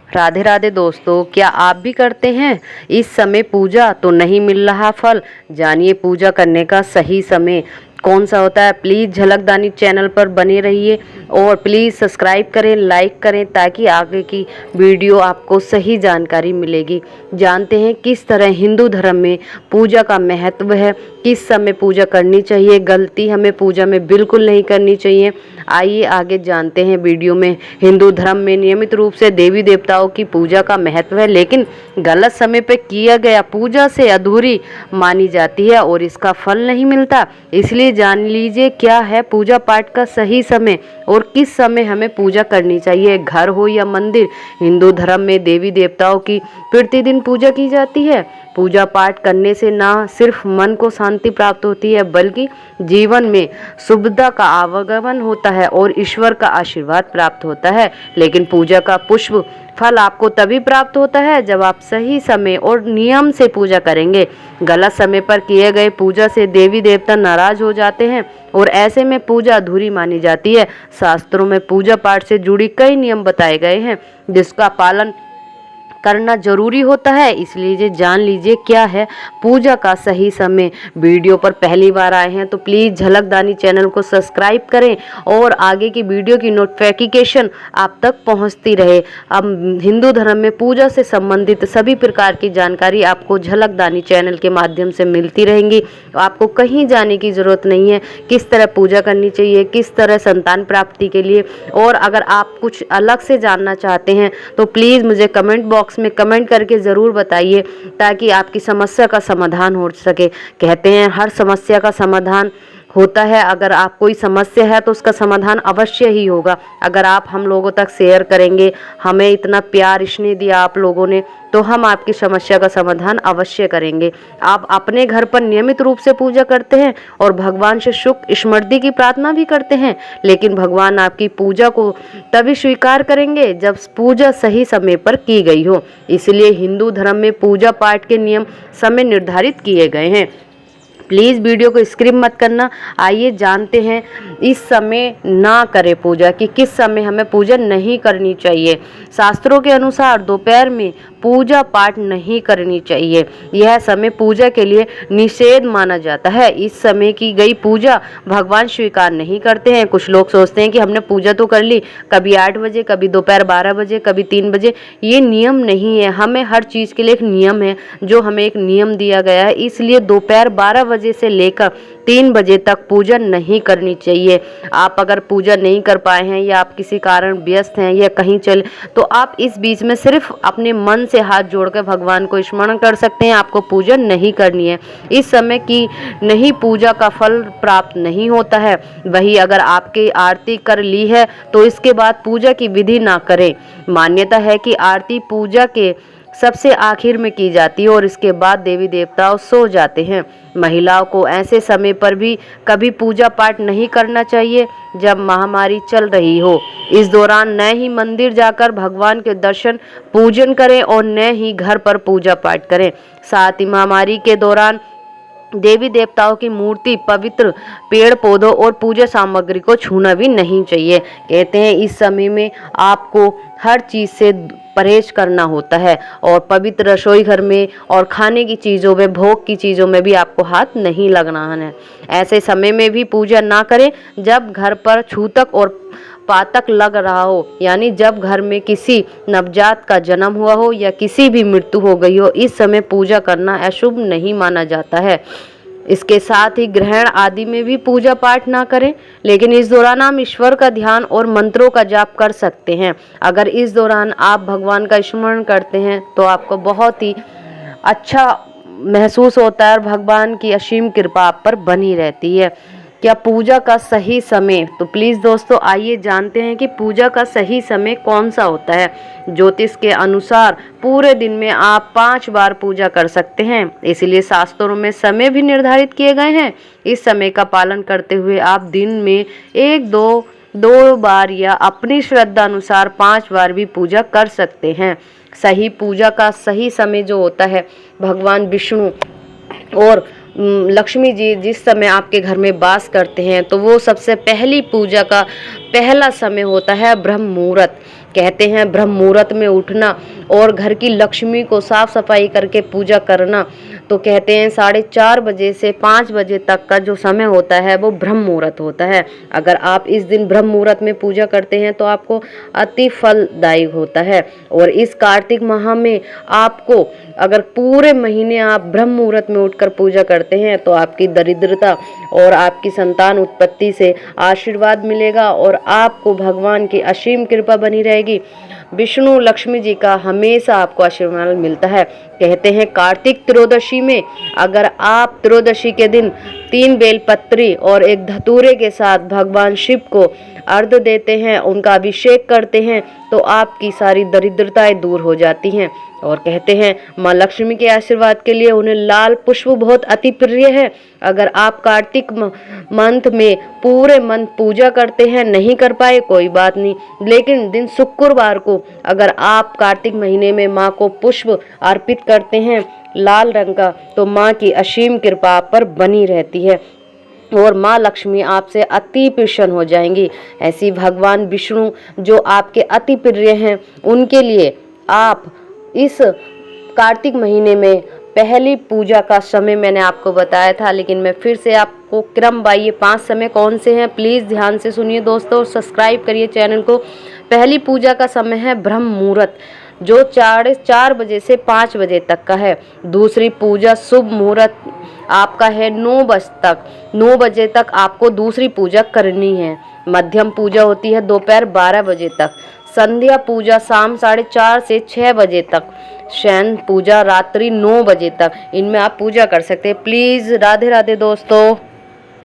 राधे राधे दोस्तों, क्या आप भी करते हैं इस समय पूजा तो नहीं मिल रहा फल? जानिए पूजा करने का सही समय कौन सा होता है। प्लीज़ झलकदानी चैनल पर बने रहिए और प्लीज़ सब्सक्राइब करें, लाइक करें ताकि आगे की वीडियो आपको सही जानकारी मिलेगी। जानते हैं किस तरह हिंदू धर्म में पूजा का महत्व है, किस समय पूजा करनी चाहिए, गलती हमें पूजा में बिल्कुल नहीं करनी चाहिए। आइए आगे जानते हैं वीडियो में। हिंदू धर्म में नियमित रूप से देवी देवताओं की पूजा का महत्व है, लेकिन गलत समय पर किया गया पूजा से अधूरी मानी जाती है और इसका फल नहीं मिलता। इसलिए जान लीजिए क्या है पूजा पाठ का सही समय और किस समय हमें पूजा करनी चाहिए। घर हो या मंदिर, हिंदू धर्म में देवी देवताओं की प्रतिदिन पूजा की जाती है। पूजा पाठ करने से ना सिर्फ मन को शांति प्राप्त होती है, बल्कि जीवन में शुभता का आवागमन होता है और ईश्वर का आशीर्वाद प्राप्त होता है। लेकिन पूजा का पुष्प फल आपको तभी प्राप्त होता है जब आप सही समय और नियम से पूजा करेंगे। गलत समय पर किए गए पूजा से देवी देवता नाराज हो जाते हैं और ऐसे में पूजा अधूरी मानी जाती है। शास्त्रों में पूजा पाठ से जुड़ी कई नियम बताए गए हैं जिसका पालन करना जरूरी होता है। इसलिए जान लीजिए क्या है पूजा का सही समय। वीडियो पर पहली बार आए हैं तो प्लीज़ झलकदानी चैनल को सब्सक्राइब करें और आगे की वीडियो की नोटिफिकेशन आप तक पहुंचती रहे। अब हिंदू धर्म में पूजा से संबंधित सभी प्रकार की जानकारी आपको झलकदानी चैनल के माध्यम से मिलती रहेंगी। आपको कहीं जाने की ज़रूरत नहीं है। किस तरह पूजा करनी चाहिए, किस तरह संतान प्राप्ति के लिए, और अगर आप कुछ अलग से जानना चाहते हैं तो प्लीज़ मुझे कमेंट बॉक्स में कमेंट करके ज़रूर बताइए ताकि आपकी समस्या का समाधान हो सके। कहते हैं हर समस्या का समाधान होता है। अगर आप कोई समस्या है तो उसका समाधान अवश्य ही होगा। अगर आप हम लोगों तक शेयर करेंगे, हमें इतना प्यार स्नेह दिया आप लोगों ने, तो हम आपकी समस्या का समाधान अवश्य करेंगे। आप अपने घर पर नियमित रूप से पूजा करते हैं और भगवान से सुख समृद्धि की प्रार्थना भी करते हैं, लेकिन भगवान आपकी पूजा को तभी स्वीकार करेंगे जब पूजा सही समय पर की गई हो। इसलिए हिंदू धर्म में पूजा पाठ के नियम समय निर्धारित किए गए हैं। प्लीज़ वीडियो को स्किप मत करना। आइए जानते हैं इस समय ना करें पूजा कि किस समय हमें पूजा नहीं करनी चाहिए। शास्त्रों के अनुसार दोपहर में पूजा पाठ नहीं करनी चाहिए। यह समय पूजा के लिए निषेध माना जाता है। इस समय की गई पूजा भगवान स्वीकार नहीं करते हैं। कुछ लोग सोचते हैं कि हमने पूजा तो कर ली, कभी 8 बजे, कभी दोपहर 12 बजे, कभी 3 बजे। ये नियम नहीं है। हमें हर चीज़ के लिए एक नियम है, जो हमें एक नियम दिया गया है। इसलिए दोपहर 12 बजे से लेकर 3 बजे तक पूजा नहीं करनी चाहिए। आप अगर पूजा नहीं कर पाए हैं या आप किसी कारण व्यस्त हैं या कहीं चले, तो आप इस बीच में सिर्फ अपने मन से हाथ जोड़कर भगवान को स्मरण कर सकते हैं। आपको पूजा नहीं करनी है। इस समय की नहीं पूजा का फल प्राप्त नहीं होता है। वही अगर आपकी आरती कर ली है तो इसके बाद पूजा की विधि ना करें। मान्यता है कि आरती पूजा के सबसे आखिर में की जाती है और इसके बाद देवी देवताओं सो जाते हैं। महिलाओं को ऐसे समय पर भी कभी पूजा पाठ नहीं करना चाहिए जब महामारी चल रही हो। इस दौरान न ही मंदिर जाकर भगवान के दर्शन पूजन करें और न ही घर पर पूजा पाठ करें। साथ ही महामारी के दौरान देवी देवताओं की मूर्ति, पवित्र पेड़ पौधों और पूजा सामग्री को छूना भी नहीं चाहिए। कहते हैं इस समय में आपको हर चीज़ से परहेज करना होता है और पवित्र रसोई घर में और खाने की चीज़ों में, भोग की चीज़ों में भी आपको हाथ नहीं लगाना है। ऐसे समय में भी पूजा ना करें जब घर पर छूतक और पातक लग रहा हो, यानी जब घर में किसी नवजात का जन्म हुआ हो या किसी भी मृत्यु हो गई हो। इस समय पूजा करना अशुभ नहीं माना जाता है। इसके साथ ही ग्रहण आदि में भी पूजा पाठ ना करें, लेकिन इस दौरान हम ईश्वर का ध्यान और मंत्रों का जाप कर सकते हैं। अगर इस दौरान आप भगवान का स्मरण करते हैं तो आपको बहुत ही अच्छा महसूस होता है और भगवान की असीम कृपा आप पर बनी रहती है। क्या पूजा का सही समय? तो प्लीज़ दोस्तों आइए जानते हैं कि पूजा का सही समय कौन सा होता है। ज्योतिष के अनुसार पूरे दिन में आप 5 बार पूजा कर सकते हैं, इसलिए शास्त्रों में समय भी निर्धारित किए गए हैं। इस समय का पालन करते हुए आप दिन में 1-2 बार या अपनी श्रद्धा अनुसार 5 बार भी पूजा कर सकते हैं। सही पूजा का सही समय जो होता है, भगवान विष्णु और लक्ष्मी जी जिस समय आपके घर में वास करते हैं तो वो सबसे पहली पूजा का पहला समय होता है ब्रह्म मुहूर्त। कहते हैं ब्रह्म मुहूर्त में उठना और घर की लक्ष्मी को साफ सफाई करके पूजा करना, तो कहते हैं 4:30 बजे से 5 बजे तक का जो समय होता है वो ब्रह्म मुहूर्त होता है। अगर आप इस दिन ब्रह्म मुहूर्त में पूजा करते हैं तो आपको अति फलदायी होता है। और इस कार्तिक माह में आपको अगर पूरे महीने आप ब्रह्म मुहूर्त में उठकर पूजा करते हैं तो आपकी दरिद्रता और आपकी संतान उत्पत्ति से आशीर्वाद मिलेगा और आपको भगवान की असीम कृपा बनी रहेगी। विष्णु लक्ष्मी जी का हमेशा आपको आशीर्वाद मिलता है। कहते हैं कार्तिक त्रयोदशी में अगर आप त्रयोदशी के दिन 3 बेलपत्री और 1 धतूरे के साथ भगवान शिव को अर्घ्य देते हैं, उनका अभिषेक करते हैं, तो आपकी सारी दरिद्रताएं दूर हो जाती हैं। और कहते हैं माँ लक्ष्मी के आशीर्वाद के लिए उन्हें लाल पुष्प बहुत अति प्रिय है। अगर आप कार्तिक मंथ में पूरे मंथ पूजा करते हैं, नहीं कर पाए कोई बात नहीं, लेकिन दिन शुक्रवार को अगर आप कार्तिक महीने में माँ को पुष्प अर्पित करते हैं लाल रंग का, तो माँ की असीम कृपा आप पर बनी रहती है और माँ लक्ष्मी आपसे अति प्रसन्न हो जाएंगी। ऐसी भगवान विष्णु जो आपके अति प्रिय हैं, उनके लिए आप इस कार्तिक महीने में पहली पूजा का समय मैंने आपको बताया था, लेकिन मैं फिर से आपको क्रम बाई ये 5 समय कौन से हैं प्लीज़ ध्यान से सुनिए दोस्तों, सब्सक्राइब करिए चैनल को। पहली पूजा का समय है ब्रह्म मुहूर्त जो 4:30 बजे से 5 बजे तक का है। दूसरी पूजा शुभ मुहूर्त आपका है 9 बजे तक। 9 बजे तक आपको दूसरी पूजा करनी है। मध्यम पूजा होती है दोपहर 12 बजे तक। संध्या पूजा शाम 4:30 से 6 बजे तक। शयन पूजा रात्रि 9 बजे तक। इनमें आप पूजा कर सकते हैं। प्लीज़ राधे राधे दोस्तों।